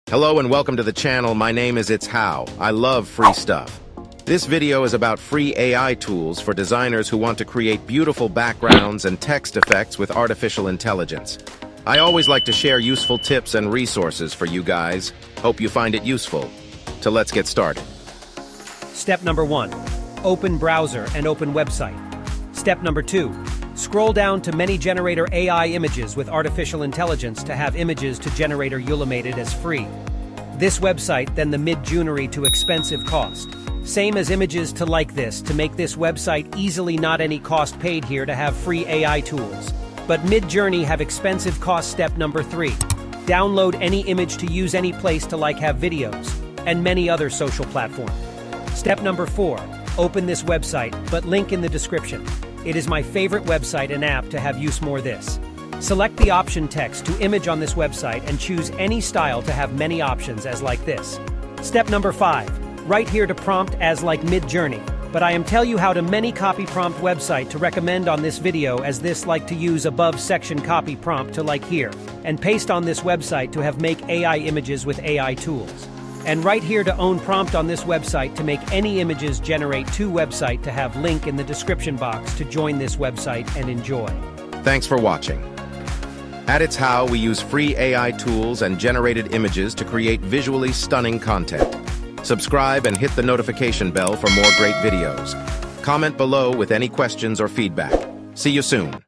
Hello and welcome to the channel. My name is It's How. I love free stuff. This video is about free AI tools for designers who want to create beautiful backgrounds and text effects with artificial intelligence. I always like to share useful tips and resources for you guys. Hope you find it useful. So let's get started. Step number 1. Open browser and open website. Step number 2. Scroll down to many generator AI images with artificial intelligence to have images to generator Ulimated as free. This website, then the Midjourney to expensive cost. Same as images to like this to make this website easily not any cost paid here to have free AI tools. But Midjourney have expensive cost. Step number 3. Download any image to use any place to like have videos and many other social platforms. Step number 4. Open this website, but link in the description. It is my favorite website and app to have use more this. Select the option text to image on this website and choose any style to have many options as like this. Step number 5. Right here to prompt as like Midjourney, but I am tell you how to many copy prompt website to recommend on this video as this like to use above section copy prompt to like here, and paste on this website to have make AI images with AI tools. And right here to own prompt on this website to make any images generate to website to have link in the description box to join this website and enjoy. Thanks for watching. At It's How, we use free AI tools and generated images to create visually stunning content. Subscribe and hit the notification bell for more great videos. Comment below with any questions or feedback. See you soon.